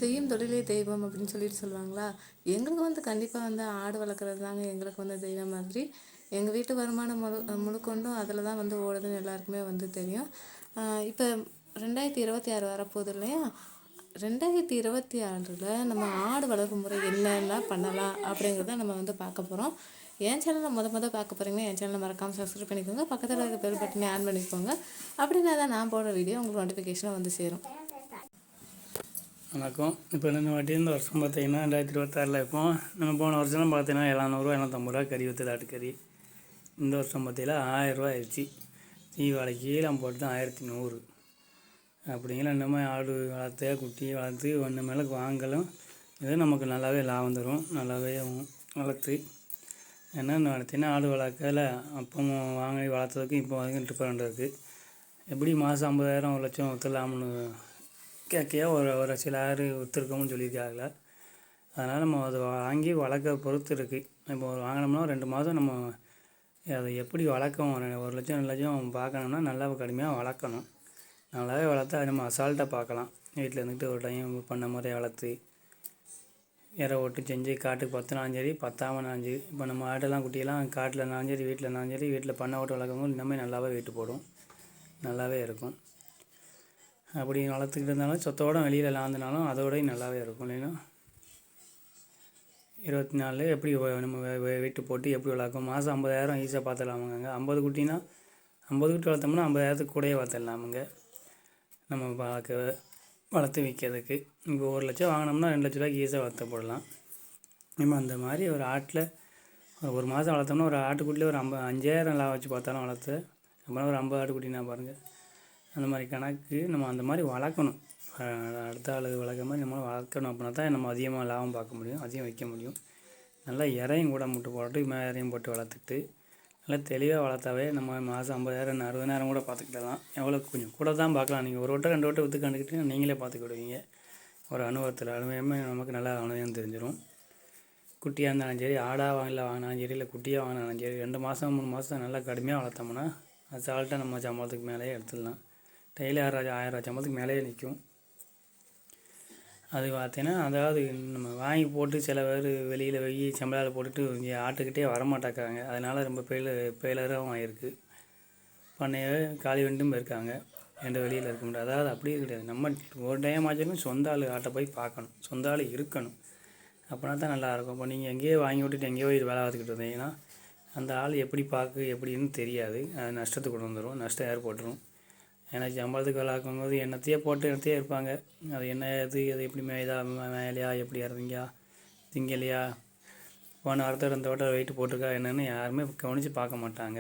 செய்யும் தொழிலே தெய்வம் அப்படின்னு சொல்லிட்டு சொல்லுவாங்களா. எங்களுக்கு கண்டிப்பாக ஆடு வளர்க்குறது தாங்க எங்களுக்கு தெய்வம் மாதிரி. எங்கள் வீட்டு வருமானம் முழுக்கொண்டும் அதில் தான் ஓடுதுன்னு எல்லாருக்குமே தெரியும். இப்போ 2026 வரப்போகுது இல்லையா. 2026 நம்ம ஆடு வளர்க்கும் முறை என்னென்ன பண்ணலாம் அப்படிங்கிறத நம்ம பார்க்க போகிறோம். என் சேனலில் மொதல் பார்க்க போகிறீங்கன்னா என் சேனலை மறக்காமல் சப்ஸ்கிரைப் பண்ணிக்கோங்க. பக்கத்தில் இருக்க பெல் பட்டனை ஆன் பண்ணிக்கோங்க. அப்படின்னா தான் நான் போடுற வீடியோ உங்களுக்கு நோட்டிஃபிகேஷனாக சேரும். வணக்கம். இப்போ இந்த வாட்டி இந்த வருஷம் பார்த்திங்கன்னா 2026 இப்போ நம்ம போன வருஷம்லாம் பார்த்தீங்கன்னா 700 750 கறி விற்றுது ஆட்டுக்கறி. இந்த வருஷம் பார்த்தீங்கன்னா 1000 ஆயிடுச்சு. தீபாவளிக்கு நம்ம போட்டு 1100. அப்படிங்கிற நம்ம ஆடு வளர்த்து குட்டி வளர்த்து ஒன்று மேலே வாங்கலும் இது நமக்கு நல்லாவே லாபம் தரும். நல்லாவே வளர்த்து என்னென்ன வளர்த்தினா ஆடு வளர்க்கல அப்போ வாங்கி வளர்த்ததுக்கு இப்போ வரைக்கும் டிஃபரெண்ட் இருக்குது. எப்படி மாதம் 50,000 1 லட்சம் விற்றுலாம்னு கேட்கையா ஒரு சிலர் விற்றுருக்கோம்னு சொல்லியிருக்காங்கள. அதனால் நம்ம அதை வாங்கி வளர்க்க பொறுத்து இருக்குது. இப்போ வாங்கினோம்னா 2 மாதம் நம்ம அதை எப்படி வளர்க்கணும் 1 லட்சம் 2 லட்சம் பார்க்கணும்னா நல்லா கடுமையாக வளர்க்கணும். நல்லாவே வளர்த்தா நம்ம அசால்ட்டாக பார்க்கலாம். வீட்டில் இருந்துக்கிட்டு ஒரு டைம் பண்ண மாதிரி வளர்த்து இற ஓட்டு செஞ்சு காட்டுக்கு பற்றினாலும் சரி பத்தாமனாலும் சரி. இப்போ நம்ம ஆட்டெல்லாம் குட்டியெல்லாம் காட்டில் இருந்தாலும் சரி வீட்டில் இருந்தாலும் சரி வீட்டில் பண்ணை ஓட்டு வளர்க்கும்போது இன்னமே நல்லாவே வெயிட்டு போடும். நல்லாவே இருக்கும். அப்படி வளர்த்துக்கிட்டு இருந்தாலும் சொத்தோடு வெளியில் லாந்தினாலும் அதோடய நல்லாவே இருக்கும். இல்லைன்னா 24 எப்படி நம்ம வெயிட்டு போட்டு எப்படி வளர்க்கும். மாதம் 50,000 ஈஸியாக பார்த்துடலாமுங்க. 50 குட்டினா 50 குட்டி வளர்த்தோம்னா 50,000 கூடயே வளர்த்துடலாமுங்க. நம்ம வளர்த்து விற்கிறதுக்கு இப்போ 1 லட்சம் வாங்கினோம்னா 2 லட்ச ரூபாய்க்கு ஈஸியாக வளர்த்து போடலாம். நம்ம அந்த மாதிரி ஒரு ஆட்டில் ஒரு மாதம் வளர்த்தோம்னா ஒரு ஆட்டுக்குட்டியில் ஒரு 5,000 லாபம் வச்சு பார்த்தாலும் வளர்த்து அப்புறம் ஒரு 50 ஆட்டுக்குட்டினா பாருங்கள். அந்த மாதிரி கணக்கு நம்ம அந்த மாதிரி வளர்க்கணும். அடுத்த ஆள் வளர்க்குற மாதிரி நம்ம வளர்க்கணும். அப்படின்னா தான் நம்ம அதிகமாக லாபம் பார்க்க முடியும், அதிகம் வைக்க முடியும். நல்லா இறையும் கூட முட்டை போட்டு இறையும் போட்டு வளர்த்துட்டு நல்லா தெளிவாக வளர்த்தாவே நம்ம மாதம் 50,000 60,000 கூட பார்த்துக்கிட்டலாம். எவ்வளோ கொஞ்சம் கூட தான் பார்க்கலாம். நீங்கள் ஒரு வட்டம் 2 வட்டம் விற்று கண்டுக்கிட்டு நீங்களே பார்த்துக்கிடுவீங்க. ஒரு அனுபவமே நமக்கு நல்லா அனுபவம் தெரிஞ்சிடும். குட்டியாக இருந்தாலும் சரி ஆடாக வாங்கினாலும் சரி இல்லை குட்டியாக வாங்கினாலும் சரி 2 மாதம் 3 மாதம் நல்லா கடுமையாக வளர்த்தோம்னா அசால்ட்டாக நம்ம சம்பளத்துக்கு மேலேயே எடுத்துடலாம். டெய்லி 1000 சம்பளத்துக்கு மேலேயே நிற்கும். அது பார்த்தீங்கன்னா அதாவது நம்ம வாங்கி போட்டு சில பேர் வெளியில் சம்பளால் போட்டுட்டு இங்கே ஆட்டுக்கிட்டே வரமாட்டாக்காங்க. அதனால் ரொம்ப ஃபெயிலராகவும் ஆகிருக்கு. பண்ணையே காலி வந்துட்டும் போயிருக்காங்க. எந்த வெளியில் இருக்க முடியாது. அதாவது அப்படியே கிடையாது. நம்ம ஒரு டைம் ஆச்சுன்னு சொந்த ஆள் ஆட்டை போய் பார்க்கணும். சொந்த ஆள் இருக்கணும். அப்படின்னா தான் நல்லாயிருக்கும். இப்போ நீங்கள் எங்கேயோ வாங்கி விட்டுட்டு எங்கேயோ வேலை பார்த்துக்கிட்டு இருந்தீங்கன்னா அந்த ஆள் எப்படி எப்படின்னு தெரியாது. அது நஷ்டத்துக்கு கொண்டு வந்துடும். நஷ்டம் ஏற்பட்டுரும். ஏன்னா சம்பளத்துக்கு வேலை ஆக்கும்போது என்னத்தையே இருப்பாங்க. அது என்ன அது எப்படி மேலையா எப்படி இறங்கியா திங்கலையா போன வாரத்தை 2 வட்டம் வெயிட்டு போட்டிருக்கா என்னென்னு யாருமே கவனித்து பார்க்க மாட்டாங்க.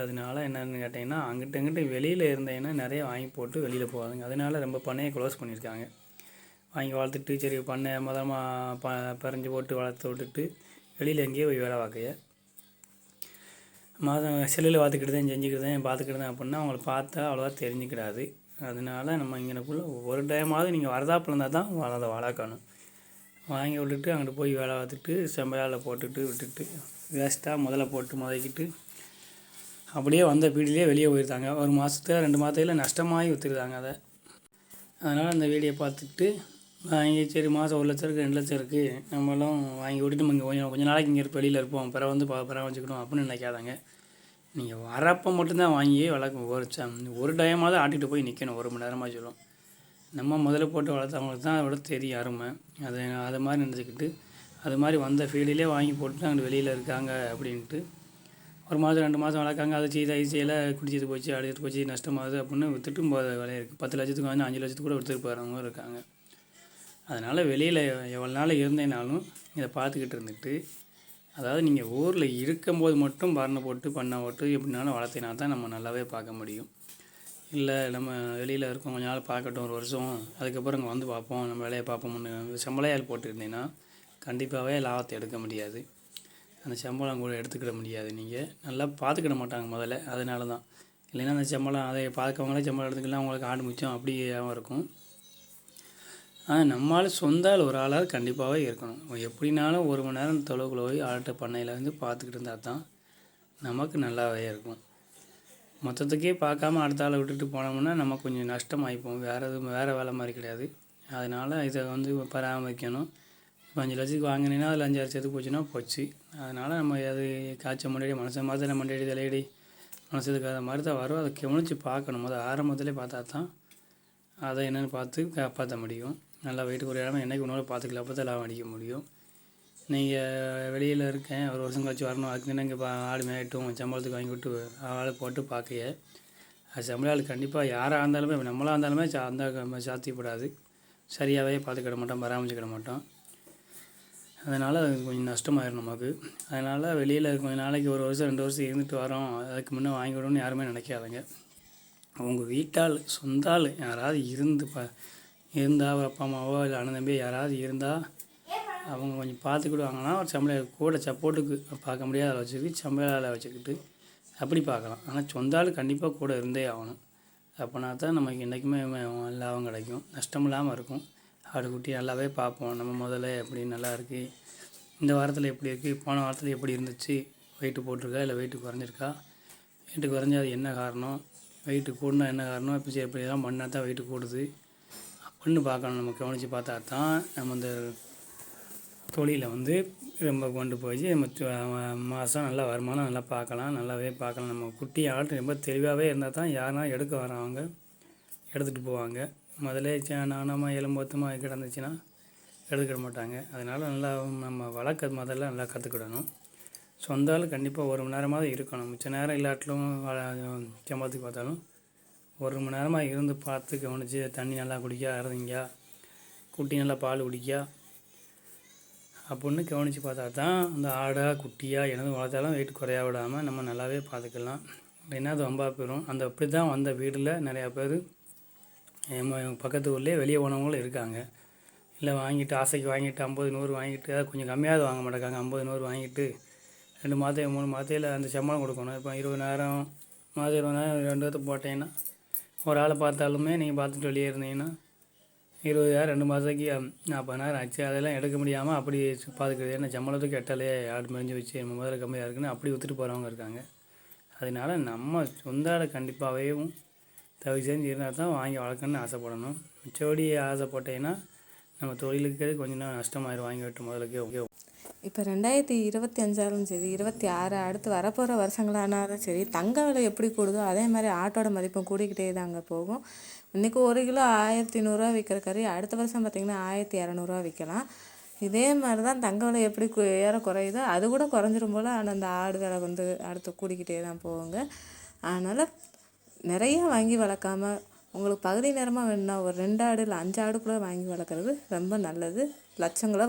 அதனால என்னென்னு கேட்டிங்கன்னா அங்கிட்ட வெளியில் இருந்தேன்னா நிறைய வாங்கி போட்டு வெளியில் போவாங்க. அதனால ரொம்ப பண்ணையை க்ளோஸ் பண்ணியிருக்காங்க. வாங்கி வளர்த்துட்டு சரி பண்ணை பறிஞ்சு போட்டு வளர்த்து விட்டுட்டு வெளியில் எங்கேயோ போய் வேலை பார்க்கைய மாதம் செல்லில் பார்த்துக்கிட்டுதேன் பார்த்துக்கிட்டுதேன் அப்படின்னா அவங்கள பார்த்தா அவ்வளோவா தெரிஞ்சுக்கிடாது. அதனால நம்ம இங்கனக்குள்ளே ஒரு டைமாவது நீங்கள் வரதாப்பில் இருந்தால் தான் அதை வளர்க்கணும். வாங்கி விட்டுட்டு அங்கிட்டு போய் வேலை பார்த்துட்டு செம்பலால் போட்டுட்டு விட்டுட்டு வேஸ்ட்டாக முதல்ல போட்டு முதக்கிட்டு அப்படியே வந்த பீடிலே வெளியே போயிருந்தாங்க. ஒரு மாதத்துல 2 மாதத்தில் நஷ்டமாகி விற்றுருந்தாங்க அதை. அதனால் அந்த வீடியோ பார்த்துட்டு வாங்கி சரி மாதம் 1 லட்சம் இருக்குது 2 லட்சம் இருக்குது நம்மளும் வாங்கி விட்டுட்டு நம்ம இங்கே கொஞ்சம் நாளைக்கு இங்கே வெளியில் இருப்போம் பிற வச்சுக்கணும் அப்படின்னு நினைக்காதாங்க. நீங்கள் வரப்போ மட்டும்தான் வாங்கி வளர்க்க ஒரு டைமாவது ஆட்டிகிட்டு போய் நிற்கணும். 1 மணி நேரமாக சொல்லும். நம்ம முதல்ல போட்டு வளர்த்தவங்களுக்கு தான் அதோட தெரியும் அருமை. அதை மாதிரி நினச்சிக்கிட்டு அது மாதிரி வந்த ஃபீல்டிலே வாங்கி போட்டு அங்கே வெளியில் இருக்காங்க அப்படின்ட்டு 1 மாதம் 2 மாதம் வளர்க்காங்க. அதை ஈஸியில் குடிச்சிட்டு போச்சு அடிச்சிட்டு போச்சு நஷ்டமாகுது அப்படின்னு விற்றுட்டும் போகிற வேலையாக இருக்குது. 10 லட்சத்துக்கு வந்து 5 லட்சத்துக்கு கூட விற்றுட்டு போகிறவங்க இருக்காங்க. அதனால் வெளியில் எவ்வளோ நாள் இருந்தேனாலும் இதை பார்த்துக்கிட்டு இருந்துட்டு அதாவது நீங்கள் ஊரில் இருக்கும்போது மட்டும் பண்ணை போட்டு எப்படினாலும் வளர்த்தினா தான் நம்ம நல்லாவே பார்க்க முடியும். இல்லை நம்ம வெளியில் இருக்கோம் கொஞ்ச நாள் பார்க்கட்டும் 1 வருஷம் அதுக்கப்புறம் இங்கே வந்து பார்ப்போம் நம்ம வேலையை பார்ப்போம்னு சம்பளையால் போட்டுருந்தீங்கன்னா கண்டிப்பாகவே லாபத்தை எடுக்க முடியாது. அந்த சம்பளம் கூட எடுத்துக்கிட முடியாது. நீங்கள் நல்லா பார்த்துக்கிட மாட்டாங்க முதல்ல. அதனால தான் இல்லைன்னா அந்த சம்பளம் அதை பார்க்கவங்களே சம்பளம் எடுத்துக்கலாம் அவங்களுக்கு ஆடு மிச்சம் அப்படியேவும் இருக்கும். ஆனால் நம்மளால் சொந்த ஆள் ஒரு ஆளாக கண்டிப்பாகவே இருக்கணும். எப்படினாலும் 1 மணி நேரம் தொலைவில் போய் ஆட்டை பண்ணையில் வந்து பார்த்துக்கிட்டு இருந்தால் தான் நமக்கு நல்லாவே இருக்கும். மொத்தத்துக்கே பார்க்காம அடுத்த ஆளை விட்டுட்டு போனோம்னா நம்ம கொஞ்சம் நஷ்டமாகிப்போம். வேறு வேலை மாதிரி கிடையாது. அதனால் இதை வந்து பராமரிக்கணும். இப்போ 5 லட்சத்துக்கு வாங்கினீங்கன்னா அதில் 5,6 செத்து போச்சுன்னா போச்சு. அதனால் நம்ம அது காய்ச்ச முன்னாடி மனுஷன் மாதிரி மண்டையடி தலையடி மனசுக்கு அது மாதிரி தான் வரும். அதை கவனித்து பார்க்கணும். ஆரம்பத்திலே பார்த்தா தான் அதை என்னென்னு பார்த்து காப்பாற்ற முடியும். நல்லா வெயிட்டு குறையாமல் என்றைக்கு ஒன்றாலும் பார்த்துக்கலாம். அப்போ தான் லாபம் அடிக்க முடியும். நீங்கள் வெளியில் இருக்கேன் ஒரு வருஷம் கழிச்சு வரணும், அதுக்குன்னு இங்கே ஆடு மேயட்டும் சம்பளத்துக்கு வாங்கி விட்டு ஆள் போட்டு பார்க்கைய அது சம்பள ஆள் கண்டிப்பாக யாராக இருந்தாலுமே நம்மளாக இருந்தாலுமே அந்த சாத்தியப்படாது. சரியாகவே பார்த்துக்கிட மாட்டோம், பராமரிச்சுக்கிட மாட்டோம். அதனால் அது கொஞ்சம் நஷ்டமாயிடும் நமக்கு. அதனால் வெளியில் கொஞ்சம் நாளைக்கு ஒரு வருஷம் 2 வருஷம் இருந்துட்டு வரோம், அதுக்கு முன்னே வாங்கி விடணும்னு யாருமே நினைக்காதங்க. உங்கள் வீட்டால் சொந்த ஆள் யாராவது இருந்தால் அப்பா அம்மாவோ இல்லை அண்ணன் தம்பியோ யாராவது இருந்தால் அவங்க கொஞ்சம் பார்த்துக்கிடுவாங்கன்னா ஒரு சம்பள கூட சப்போர்ட்டுக்கு பார்க்க முடியாத ஆளை வச்சுக்கிட்டு சம்பள ஆளை வச்சுக்கிட்டு அப்படி பார்க்கலாம். ஆனால் சொந்த ஆள் கண்டிப்பாக கூட இருந்தே ஆகணும். அப்போனா தான் நமக்கு என்றைக்குமே லாபம் கிடைக்கும், நஷ்டம் இல்லாமல் இருக்கும். ஆடுக்குட்டி நல்லாவே பார்ப்போம். நம்ம முதல்ல எப்படி நல்லா இருக்குது, இந்த வாரத்தில் எப்படி இருக்குது, போன வாரத்தில் எப்படி இருந்துச்சு, வெயிட்டு போட்டிருக்கா இல்லை வெயிட்டு குறைஞ்சிருக்கா, வெயிட்டு குறைஞ்சா அது என்ன காரணம், வெயிட்டு கூடனா என்ன காரணம், இப்போ எப்படியெல்லாம் பண்ணால் தான் வெயிட்டு கூடுது அப்படின்னு பார்க்கணும். நம்ம கவனித்து பார்த்தா தான் நம்ம இந்த தொழிலை வந்து ரொம்ப கொண்டு போய் நம்ம மாதம் நல்லா வருமானம் நல்லா பார்க்கலாம், நல்லாவே பார்க்கலாம். நம்ம குட்டி ஆடு ரொம்ப தெளிவாகவே இருந்தால் தான் யாருனா எடுக்க வரவங்க எடுத்துகிட்டு போவாங்க. முதலே நானாமல் எலும்போத்தமாக கிடந்துச்சுன்னா எடுத்துக்கிட மாட்டாங்க. அதனால் நல்லா நம்ம வளர்க்க முதல்ல நல்லா கற்றுக்கிடணும். சொந்த ஆள் கண்டிப்பாக 1 மணி நேரமாவது இருக்கணும். மிச்ச நேரம் இல்லாட்டிலும் சம்பளத்துக்கு பார்த்தாலும் 1 மணி நேரமாக இருந்து பார்த்து கவனித்து தண்ணி நல்லா குடிக்கா, இறதிங்கா, குட்டி நல்லா பால் குடிக்கா அப்படின்னு கவனித்து பார்த்தா தான் அந்த ஆடாக குட்டியாக எனது வளர்த்தாலும் வெயிட் குறையா விடாமல் நம்ம நல்லாவே பார்த்துக்கலாம். இல்லைன்னா அது வம்பா போயிடும். அந்த அப்படி தான் வந்த வீட்டில் நிறையா பேர் பக்கத்து ஊர்லேயே வெளியே போனவங்களும் இருக்காங்க. இல்லை வாங்கிட்டு ஆசைக்கு வாங்கிட்டு 50 100 வாங்கிட்டு அதை கொஞ்சம் கம்மியாவது வாங்க மாட்டேங்காங்க. 50 100 வாங்கிட்டு 2 மாதம் 3 மாதத்தில் அந்த சம்பளம் கொடுக்கணும். இப்போ 20,000 மாதம் 20,000 2 பேர்த்து போட்டீங்கன்னா ஒரு ஆளை பார்த்தாலுமே நீங்கள் பார்த்துட்டு வெளியே இருந்தீங்கன்னா 20,000 2 மாதத்துக்கு 40,000 ஆச்சு. அதெல்லாம் எடுக்க முடியாமல் அப்படி பார்த்துக்கிறது. ஏன்னா சம்பளத்துக்கு எட்டாலே ஆடு மறிஞ்சு வச்சு நம்ம முதல்ல கம்மியாக இருக்குன்னு அப்படி விற்றுட்டு போகிறவங்க இருக்காங்க. அதனால் நம்ம சொந்த ஆடை கண்டிப்பாகவே தயவு செஞ்சு இருந்தால் தான் வாங்கி வளர்க்கணுன்னு ஆசைப்படணும். மிச்சபடி ஆசைப்பட்டேன்னா நம்ம தொழிலுக்கு கொஞ்சம் நஷ்டமாயிரும் வாங்கி விட்டு முதலுக்கு. ஓகே, இப்போ 2025 சரி 26 அடுத்து வரப்போகிற வருஷங்களானாலும் சரி தங்க விலை எப்படி கூடுதோ அதே மாதிரி ஆட்டோட மதிப்பும் கூடிக்கிட்டே தாங்க போகும். இன்றைக்கி 1 கிலோ 1,100 விற்கிற கறி அடுத்த வருஷம் பார்த்திங்கன்னா 1,200 விற்கலாம். இதே மாதிரி தான் தங்க விலை எப்படி ஏற குறையுதோ அது கூட குறைஞ்சிரும் போல். ஆனால் அந்த ஆடு விலை வந்து அடுத்து கூடிக்கிட்டே தான் போகுங்க. அதனால் நிறையா வாங்கி வளர்க்காம உங்களுக்கு பகுதி நேரமாக வேணும்னா ஒரு 2 ஆடு இல்லை 5 ஆடு கூட வாங்கி வளர்க்குறது ரொம்ப நல்லது. லட்சங்களை